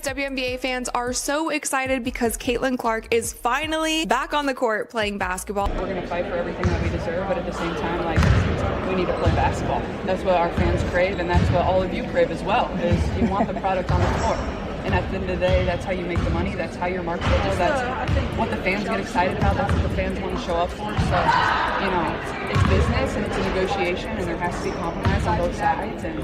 WNBA fans are so excited because Caitlin Clark is finally back on the court playing basketball. We're going to fight for everything that we deserve, but at the same time, we need to play basketball. That's what our fans crave, and that's what all of you crave as well, is you want the product on the court. And at the end of the day, that's how you make the money, that's how you're marketable, that's what the fans get excited about, that's what the fans want to show up for. So, it's business and it's a negotiation, and there has to be compromise on both sides, and,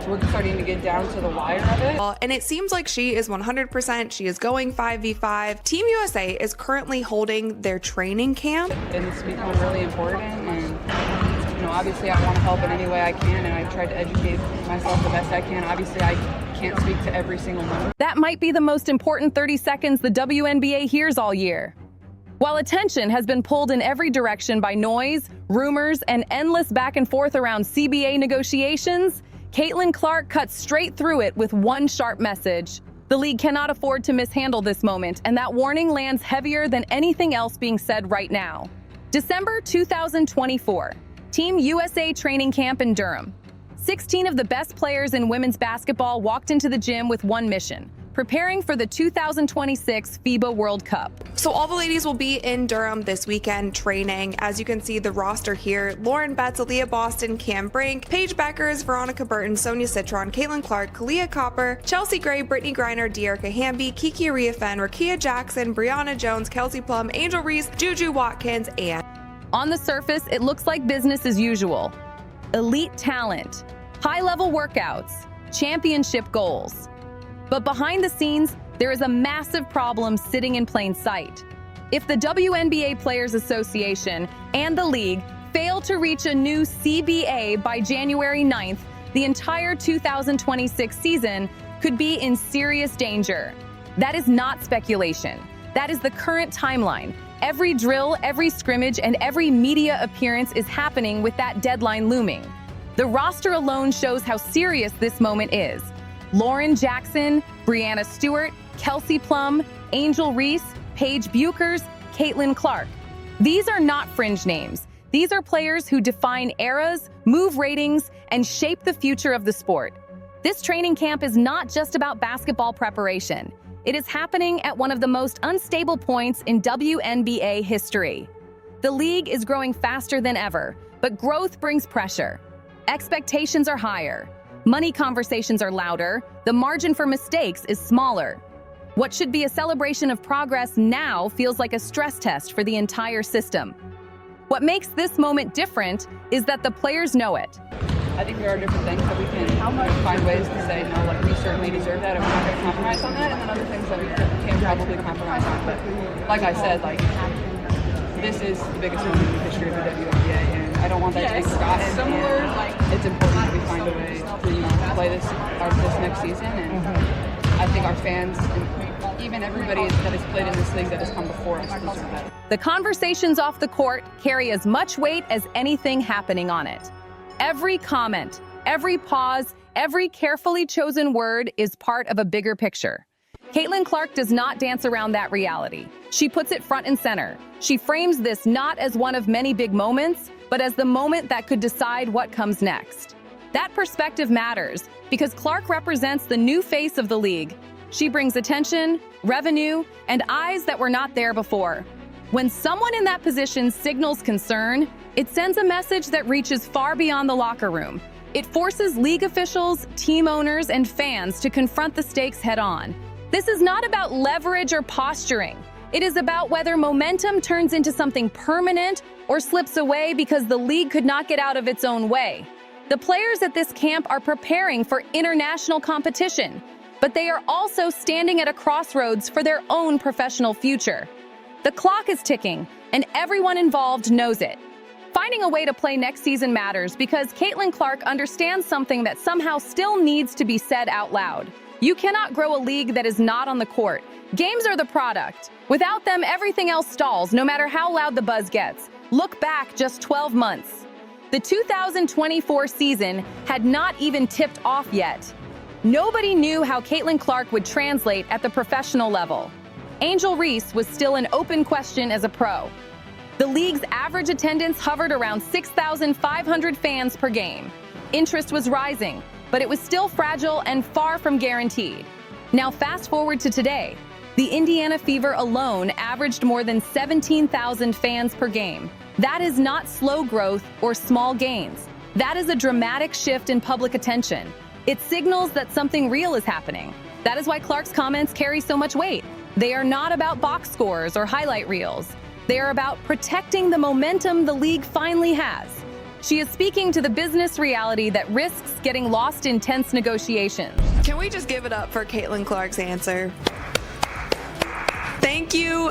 we're starting to get down to the wire of it. And it seems like she is 100%. She is going 5v5. Team USA is currently holding their training camp. And it's become really important, and obviously I want to help in any way I can, and I've tried to educate myself the best I can. Obviously I can't speak to every single number. That might be the most important 30 seconds the WNBA hears all year. While attention has been pulled in every direction by noise, rumors, and endless back and forth around CBA negotiations, Caitlin Clark cuts straight through it with one sharp message. The league cannot afford to mishandle this moment, and that warning lands heavier than anything else being said right now. December 2024, Team USA training camp in Durham. 16 of the best players in women's basketball walked into the gym with one mission: preparing for the 2026 FIBA World Cup. So all the ladies will be in Durham this weekend training. As you can see the roster here: Lauren Betts, Aaliyah Boston, Cam Brink, Paige Beckers, Veronica Burton, Sonia Citron, Caitlin Clark, Kalia Copper, Chelsea Gray, Brittany Griner, Dearica Hamby, Kiki Ariafen, Rakia Jackson, Brianna Jones, Kelsey Plum, Angel Reese, Juju Watkins, and... On the surface, it looks like business as usual. Elite talent, high-level workouts, championship goals. But behind the scenes, there is a massive problem sitting in plain sight. If the WNBA Players Association and the league fail to reach a new CBA by January 9th, the entire 2026 season could be in serious danger. That is not speculation. That is the current timeline. Every drill, every scrimmage, and every media appearance is happening with that deadline looming. The roster alone shows how serious this moment is. Lauren Jackson, Brianna Stewart, Kelsey Plum, Angel Reese, Paige Buchers, Caitlin Clark. These are not fringe names. These are players who define eras, move ratings, and shape the future of the sport. This training camp is not just about basketball preparation. It is happening at one of the most unstable points in WNBA history. The league is growing faster than ever, but growth brings pressure. Expectations are higher. Money conversations are louder. The margin for mistakes is smaller. What should be a celebration of progress now feels like a stress test for the entire system. What makes this moment different is that the players know it. I think there are different things that we can find ways to say, no, we certainly deserve that, and we're not going to compromise on that, and then other things that we can probably compromise on. But like I said, this is the biggest moment in the history of the WNBA, and I don't want that to be forgotten. It's important that we find a way to play this next season, and I think our fans and even everybody that has played in this league that has come before us deserve that. The conversations off the court carry as much weight as anything happening on it. Every comment, every pause, every carefully chosen word is part of a bigger picture. Caitlin Clark does not dance around that reality. She puts it front and center. She frames this not as one of many big moments, but as the moment that could decide what comes next. That perspective matters because Clark represents the new face of the league. She brings attention, revenue, and eyes that were not there before. When someone in that position signals concern, it sends a message that reaches far beyond the locker room. It forces league officials, team owners, and fans to confront the stakes head-on. This is not about leverage or posturing. It is about whether momentum turns into something permanent or slips away because the league could not get out of its own way. The players at this camp are preparing for international competition, but they are also standing at a crossroads for their own professional future. The clock is ticking, and everyone involved knows it. Finding a way to play next season matters because Caitlin Clark understands something that somehow still needs to be said out loud. You cannot grow a league that is not on the court. Games are the product. Without them, everything else stalls, no matter how loud the buzz gets. Look back just 12 months. The 2024 season had not even tipped off yet. Nobody knew how Caitlin Clark would translate at the professional level. Angel Reese was still an open question as a pro. The league's average attendance hovered around 6,500 fans per game. Interest was rising, but it was still fragile and far from guaranteed. Now fast forward to today. The Indiana Fever alone averaged more than 17,000 fans per game. That is not slow growth or small gains. That is a dramatic shift in public attention. It signals that something real is happening. That is why Clark's comments carry so much weight. They are not about box scores or highlight reels. They are about protecting the momentum the league finally has. She is speaking to the business reality that risks getting lost in tense negotiations. Can we just give it up for Caitlin Clark's answer? Thank you,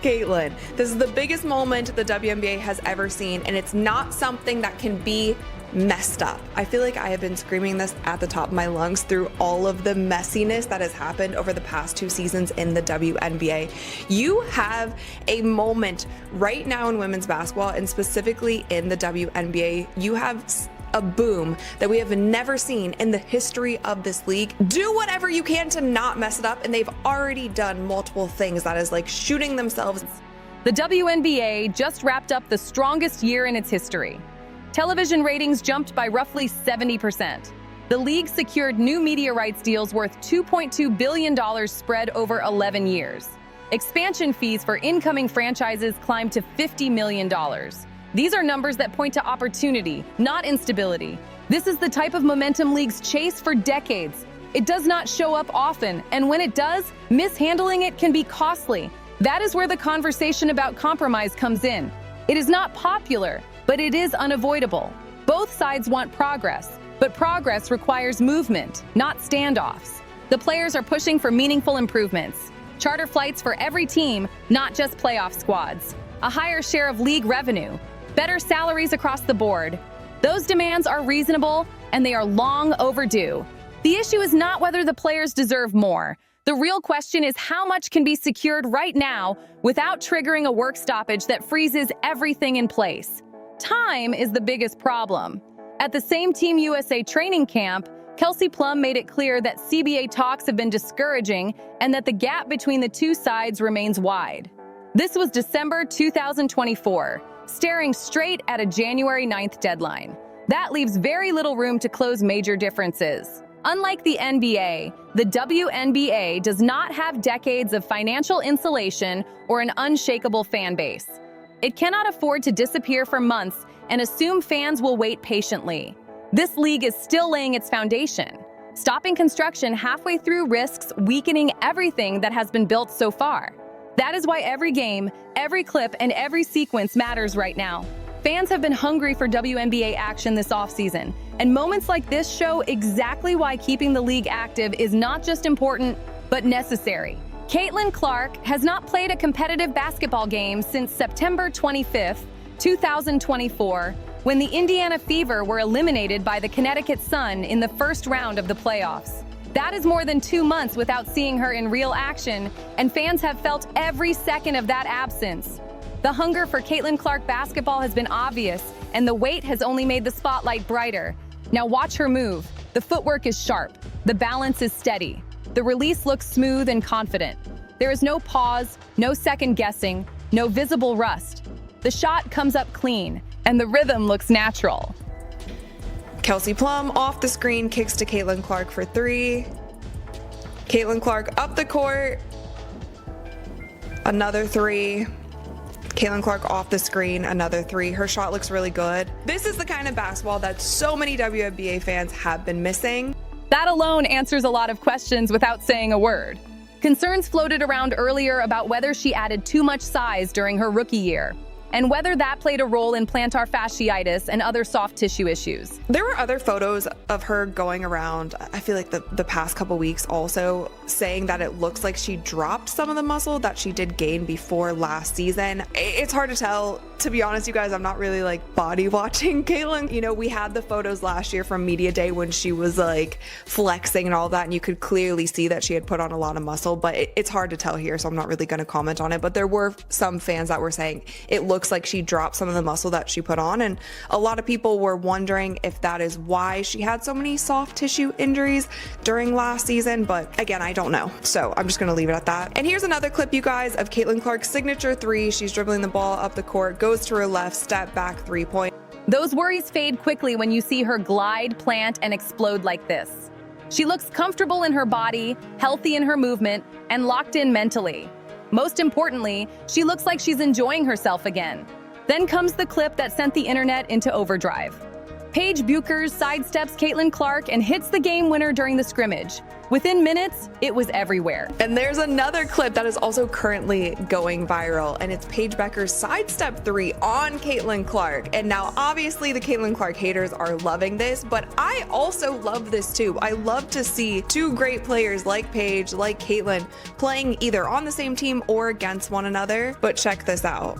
Caitlin. This is the biggest moment the WNBA has ever seen, and it's not something that can be messed up. I feel like I have been screaming this at the top of my lungs through all of the messiness that has happened over the past 2 seasons in the WNBA. You have a moment right now in women's basketball, and specifically in the WNBA. You have a boom that we have never seen in the history of this league. Do whatever you can to not mess it up, and they've already done multiple things that is like shooting themselves. The WNBA just wrapped up the strongest year in its history. Television ratings jumped by roughly 70%. The league secured new media rights deals worth $2.2 billion spread over 11 years. Expansion fees for incoming franchises climbed to $50 million. These are numbers that point to opportunity, not instability. This is the type of momentum leagues chase for decades. It does not show up often, and when it does, mishandling it can be costly. That is where the conversation about compromise comes in. It is not popular, but it is unavoidable. Both sides want progress, but progress requires movement, not standoffs. The players are pushing for meaningful improvements. Charter flights for every team, not just playoff squads. A higher share of league revenue. Better salaries across the board. Those demands are reasonable, and they are long overdue. The issue is not whether the players deserve more. The real question is how much can be secured right now without triggering a work stoppage that freezes everything in place. Time is the biggest problem. At the same Team USA training camp, Kelsey Plum made it clear that CBA talks have been discouraging and that the gap between the two sides remains wide. This was December 2024, staring straight at a January 9th deadline. That leaves very little room to close major differences. Unlike the NBA, the WNBA does not have decades of financial insulation or an unshakable fan base. It cannot afford to disappear for months and assume fans will wait patiently. This league is still laying its foundation. Stopping construction halfway through risks weakening everything that has been built so far. That is why every game, every clip, and every sequence matters right now. Fans have been hungry for WNBA action this offseason, and moments like this show exactly why keeping the league active is not just important, but necessary. Caitlin Clark has not played a competitive basketball game since September 25th, 2024, when the Indiana Fever were eliminated by the Connecticut Sun in the first round of the playoffs. That is more than 2 months without seeing her in real action, and fans have felt every second of that absence. The hunger for Caitlin Clark basketball has been obvious, and the wait has only made the spotlight brighter. Now watch her move. The footwork is sharp. The balance is steady. The release looks smooth and confident. There is no pause, no second guessing, no visible rust. The shot comes up clean, and the rhythm looks natural. Kelsey Plum off the screen, kicks to Caitlin Clark for 3. Caitlin Clark up the court. Another 3. Caitlin Clark off the screen, another 3. Her shot looks really good. This is the kind of basketball that so many WNBA fans have been missing. That alone answers a lot of questions without saying a word. Concerns floated around earlier about whether she added too much size during her rookie year, and whether that played a role in plantar fasciitis and other soft tissue issues. There were other photos of her going around, I feel like the past couple weeks also, saying that it looks like she dropped some of the muscle that she did gain before last season. It's hard to tell. To be honest, you guys, I'm not really like body watching Caitlin. You know, we had the photos last year from Media Day when she was like flexing and all that, and you could clearly see that she had put on a lot of muscle, but it's hard to tell here, so I'm not really going to comment on it. But there were some fans that were saying it looks like she dropped some of the muscle that she put on, and a lot of people were wondering if that is why she had so many soft tissue injuries during last season, but again, I don't know, so I'm just going to leave it at that. And here's another clip, you guys, of Caitlin Clark's signature 3. She's dribbling the ball up the court, goes to her left, step back 3-point. Those worries fade quickly when you see her glide, plant, and explode like this. She looks comfortable in her body, healthy in her movement, and locked in mentally. Most importantly, she looks like she's enjoying herself again. Then comes the clip that sent the internet into overdrive. Paige Bueckers sidesteps Caitlin Clark and hits the game winner during the scrimmage. Within minutes, it was everywhere. And there's another clip that is also currently going viral, and it's Paige Bueckers' sidestep 3 on Caitlin Clark. And now, obviously, the Caitlin Clark haters are loving this, but I also love this too. I love to see two great players like Paige, like Caitlin, playing either on the same team or against one another. But check this out.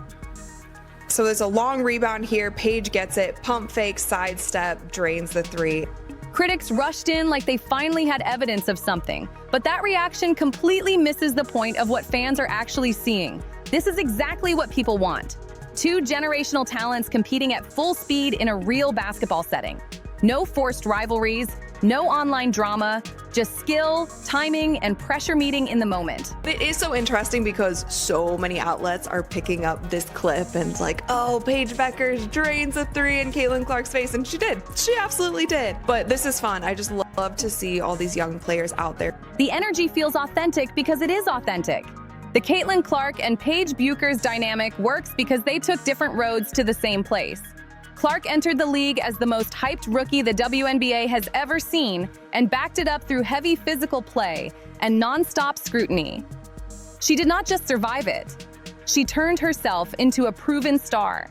So there's a long rebound here. Paige gets it, pump fake, sidestep, drains the 3. Critics rushed in like they finally had evidence of something, but that reaction completely misses the point of what fans are actually seeing. This is exactly what people want. Two generational talents competing at full speed in a real basketball setting. No forced rivalries, no online drama, just skill, timing, and pressure meeting in the moment. It is so interesting because so many outlets are picking up this clip and it's like, oh, Paige Bueckers drains a 3 in Caitlin Clark's face, and she did. She absolutely did. But this is fun. I just love to see all these young players out there. The energy feels authentic because it is authentic. The Caitlin Clark and Paige Bueckers dynamic works because they took different roads to the same place. Clark entered the league as the most hyped rookie the WNBA has ever seen and backed it up through heavy physical play and non-stop scrutiny. She did not just survive it. She turned herself into a proven star.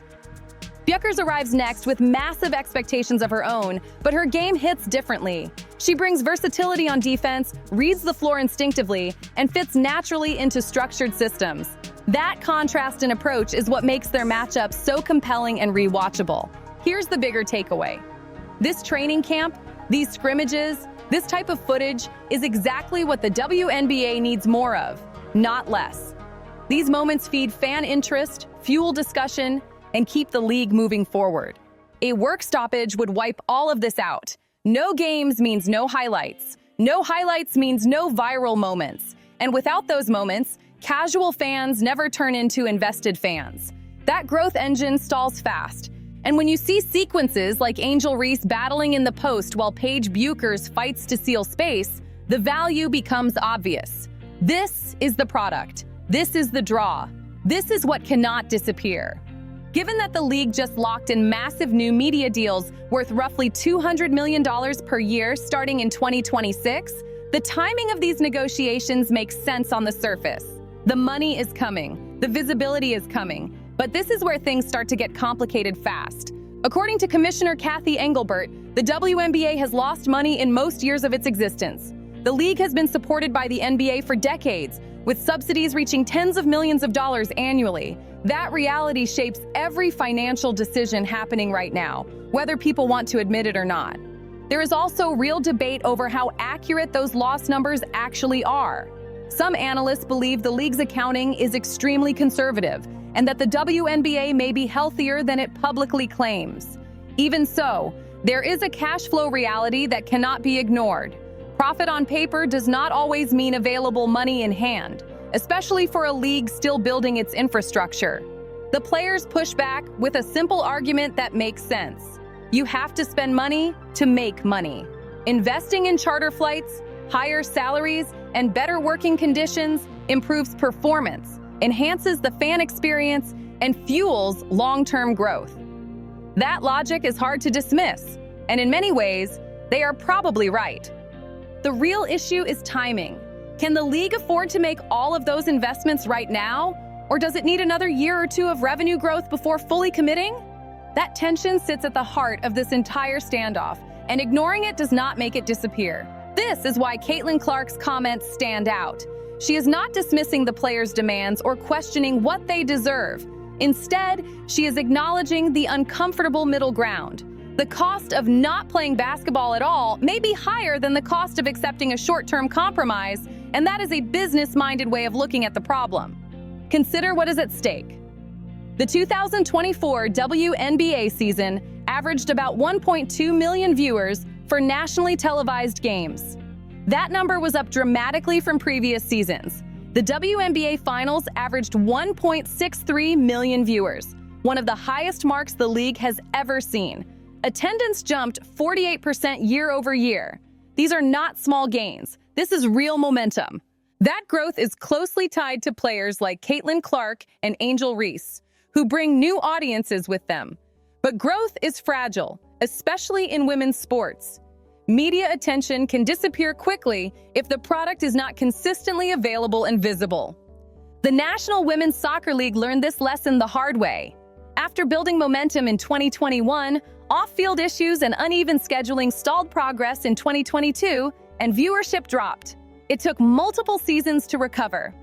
Bueckers arrives next with massive expectations of her own, but her game hits differently. She brings versatility on defense, reads the floor instinctively, and fits naturally into structured systems. That contrast in approach is what makes their matchup so compelling and rewatchable. Here's the bigger takeaway. This training camp, these scrimmages, this type of footage is exactly what the WNBA needs more of, not less. These moments feed fan interest, fuel discussion, and keep the league moving forward. A work stoppage would wipe all of this out. No games means no highlights. No highlights means no viral moments. And without those moments, casual fans never turn into invested fans. That growth engine stalls fast. And when you see sequences like Angel Reese battling in the post while Paige Bueckers fights to seal space, the value becomes obvious. This is the product. This is the draw. This is what cannot disappear. Given that the league just locked in massive new media deals worth roughly $200 million per year starting in 2026, the timing of these negotiations makes sense on the surface. The money is coming, the visibility is coming, but this is where things start to get complicated fast. According to Commissioner Kathy Engelbert, the WNBA has lost money in most years of its existence. The league has been supported by the NBA for decades, with subsidies reaching tens of millions of dollars annually. That reality shapes every financial decision happening right now, whether people want to admit it or not. There is also real debate over how accurate those loss numbers actually are. Some analysts believe the league's accounting is extremely conservative and that the WNBA may be healthier than it publicly claims. Even so, there is a cash flow reality that cannot be ignored. Profit on paper does not always mean available money in hand, especially for a league still building its infrastructure. The players push back with a simple argument that makes sense. You have to spend money to make money. Investing in charter flights, higher salaries, and better working conditions improves performance, enhances the fan experience, and fuels long-term growth. That logic is hard to dismiss, and in many ways, they are probably right. The real issue is timing. Can the league afford to make all of those investments right now? Or does it need another year or two of revenue growth before fully committing? That tension sits at the heart of this entire standoff, and ignoring it does not make it disappear. This is why Caitlin Clark's comments stand out. She is not dismissing the players' demands or questioning what they deserve. Instead, she is acknowledging the uncomfortable middle ground. The cost of not playing basketball at all may be higher than the cost of accepting a short-term compromise, and that is a business-minded way of looking at the problem. Consider what is at stake. The 2024 WNBA season averaged about 1.2 million viewers for nationally televised games. That number was up dramatically from previous seasons. The WNBA Finals averaged 1.63 million viewers. one of the highest marks the league has ever seen. Attendance jumped 48% year over year. These are not small gains. This is real momentum. That growth is closely tied to players like Caitlin Clark and Angel Reese, who bring new audiences with them. But growth is fragile, especially in women's sports. Media attention can disappear quickly if the product is not consistently available and visible. The National Women's Soccer League learned this lesson the hard way. After building momentum in 2021, off-field issues and uneven scheduling stalled progress in 2022, and viewership dropped. It took multiple seasons to recover.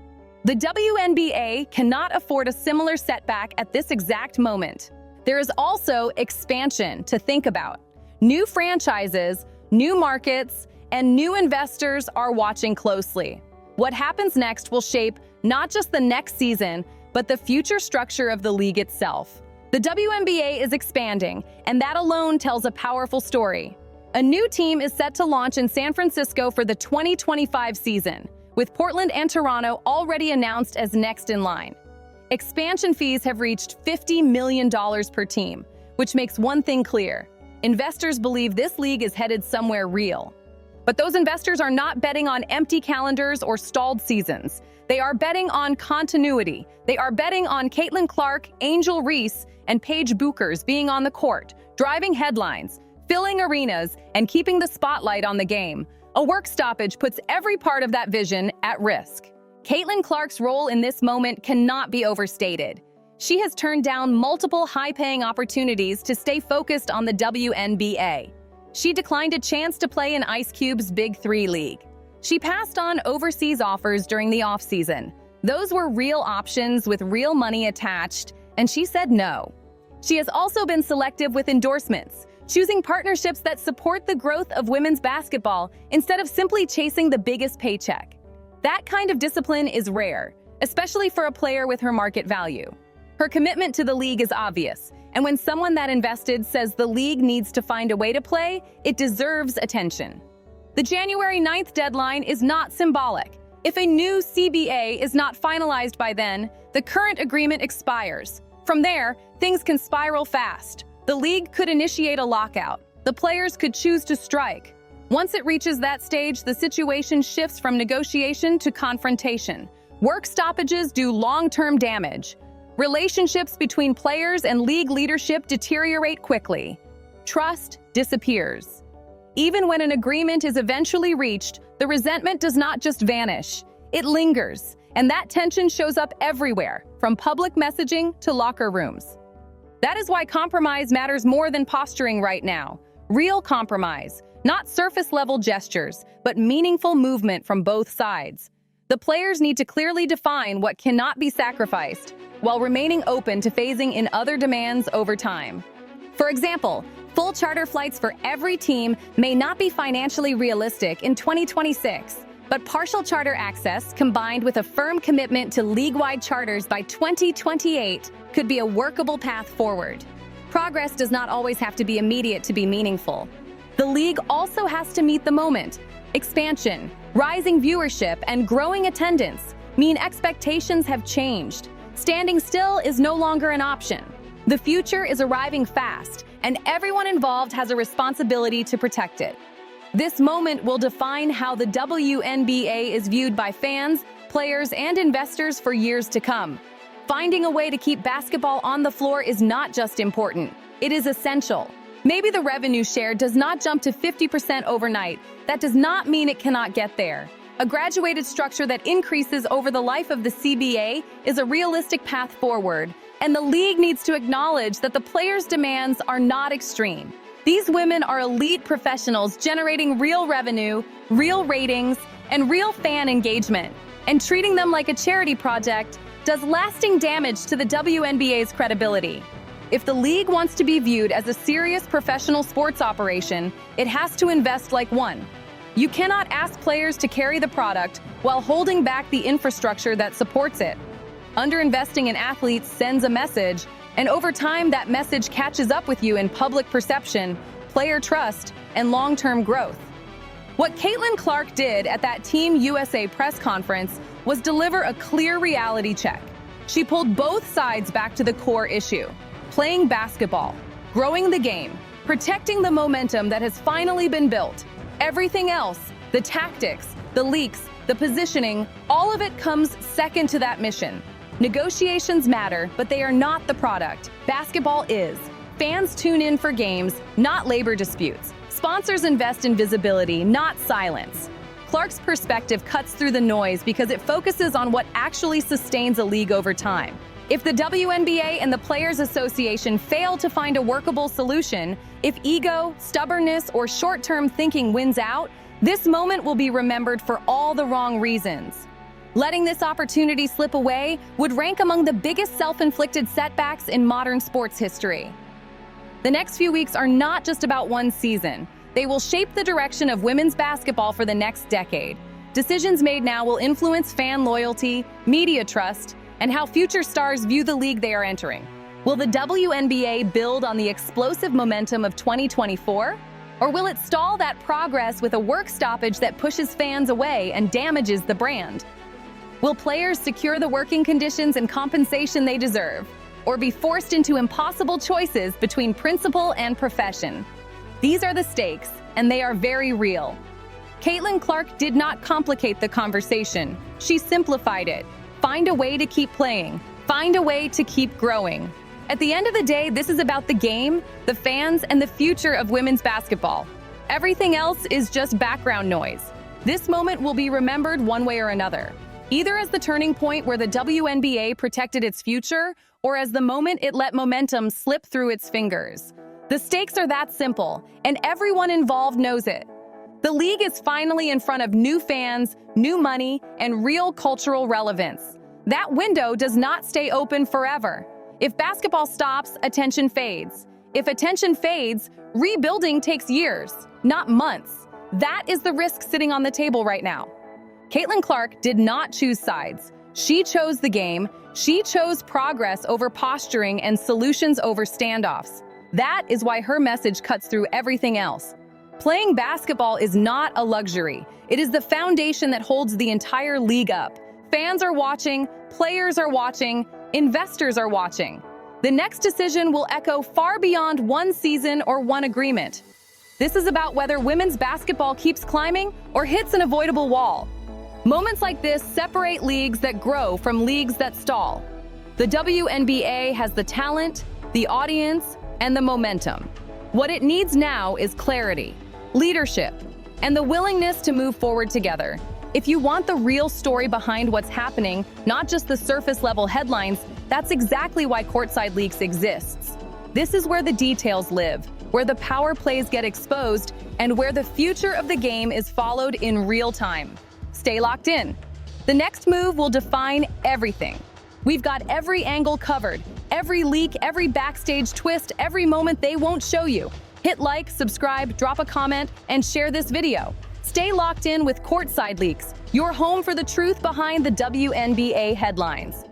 The WNBA cannot afford a similar setback at this exact moment. There is also expansion to think about. New franchises, new markets, and new investors are watching closely. What happens next will shape not just the next season, but the future structure of the league itself. The WNBA is expanding, and that alone tells a powerful story. A new team is set to launch in San Francisco for the 2025 season, with Portland and Toronto already announced as next in line. Expansion fees have reached $50 million per team, which makes one thing clear. Investors believe this league is headed somewhere real. But those investors are not betting on empty calendars or stalled seasons. They are betting on continuity. They are betting on Caitlin Clark, Angel Reese, and Paige Buchers being on the court, driving headlines, filling arenas, and keeping the spotlight on the game. A work stoppage puts every part of that vision at risk. Caitlin Clark's role in this moment cannot be overstated. She has turned down multiple high-paying opportunities to stay focused on the WNBA. She declined a chance to play in Ice Cube's Big Three League. She passed on overseas offers during the offseason. Those were real options with real money attached, and she said no. She has also been selective with endorsements, choosing partnerships that support the growth of women's basketball instead of simply chasing the biggest paycheck. That kind of discipline is rare, especially for a player with her market value. Her commitment to the league is obvious, and when someone that invested says the league needs to find a way to play, it deserves attention. The January 9th deadline is not symbolic. If a new CBA is not finalized by then, the current agreement expires. From there, things can spiral fast. The league could initiate a lockout. The players could choose to strike. Once it reaches that stage, the situation shifts from negotiation to confrontation. Work stoppages do long-term damage. Relationships between players and league leadership deteriorate quickly. Trust disappears. Even when an agreement is eventually reached, the resentment does not just vanish. It lingers, and that tension shows up everywhere, from public messaging to locker rooms. That is why compromise matters more than posturing right now. Real compromise, not surface-level gestures, but meaningful movement from both sides. The players need to clearly define what cannot be sacrificed, while remaining open to phasing in other demands over time. For example, full charter flights for every team may not be financially realistic in 2026, but partial charter access combined with a firm commitment to league-wide charters by 2028 could be a workable path forward. Progress does not always have to be immediate to be meaningful. The league also has to meet the moment. Expansion, rising viewership, and growing attendance mean expectations have changed. Standing still is no longer an option. The future is arriving fast, and everyone involved has a responsibility to protect it. This moment will define how the WNBA is viewed by fans, players, and investors for years to come. Finding a way to keep basketball on the floor is not just important, it is essential. Maybe the revenue share does not jump to 50% overnight. That does not mean it cannot get there. A graduated structure that increases over the life of the CBA is a realistic path forward, and the league needs to acknowledge that the players' demands are not extreme. These women are elite professionals generating real revenue, real ratings, and real fan engagement, and treating them like a charity project does lasting damage to the WNBA's credibility. If the league wants to be viewed as a serious professional sports operation, it has to invest like one. You cannot ask players to carry the product while holding back the infrastructure that supports it. Underinvesting in athletes sends a message, and over time that message catches up with you in public perception, player trust, and long-term growth. What Caitlin Clark did at that Team USA press conference was deliver a clear reality check. She pulled both sides back to the core issue. playing basketball, growing the game, protecting the momentum that has finally been built. Everything else, the tactics, the leaks, the positioning, all of it comes second to that mission. Negotiations matter, but they are not the product. Basketball is. Fans tune in for games, not labor disputes. Sponsors invest in visibility, not silence. Clark's perspective cuts through the noise because it focuses on what actually sustains a league over time. If the WNBA and the Players Association fail to find a workable solution, if ego, stubbornness, or short-term thinking wins out, this moment will be remembered for all the wrong reasons. Letting this opportunity slip away would rank among the biggest self-inflicted setbacks in modern sports history. The next few weeks are not just about one season. They will shape the direction of women's basketball for the next decade. Decisions made now will influence fan loyalty, media trust, and how future stars view the league they are entering. Will the WNBA build on the explosive momentum of 2024? Or will it stall that progress with a work stoppage that pushes fans away and damages the brand? Will players secure the working conditions and compensation they deserve, or be forced into impossible choices between principle and profession? These are the stakes, and they are very real. Caitlin Clark did not complicate the conversation. She simplified it. Find a way to keep playing. Find a way to keep growing. At the end of the day, this is about the game, the fans, and the future of women's basketball. Everything else is just background noise. This moment will be remembered one way or another, either as the turning point where the WNBA protected its future, or as the moment it let momentum slip through its fingers. The stakes are that simple, and everyone involved knows it. The league is finally in front of new fans, new money, and real cultural relevance. That window does not stay open forever. If basketball stops, attention fades. If attention fades, rebuilding takes years, not months. That is the risk sitting on the table right now. Caitlin Clark did not choose sides. She chose the game. She chose progress over posturing and solutions over standoffs. That is why her message cuts through everything else. Playing basketball is not a luxury. It is the foundation that holds the entire league up. Fans are watching, players are watching, investors are watching. The next decision will echo far beyond one season or one agreement. This is about whether women's basketball keeps climbing or hits an avoidable wall. Moments like this separate leagues that grow from leagues that stall. The WNBA has the talent, the audience, and the momentum. What it needs now is clarity, leadership, and the willingness to move forward together. If you want the real story behind what's happening, not just the surface-level headlines, that's exactly why Courtside Leaks exists. This is where the details live, where the power plays get exposed, and where the future of the game is followed in real time. Stay locked in. The next move will define everything. We've got every angle covered, every leak, every backstage twist, every moment they won't show you. Hit like, subscribe, drop a comment, and share this video. Stay locked in with Courtside Leaks, your home for the truth behind the WNBA headlines.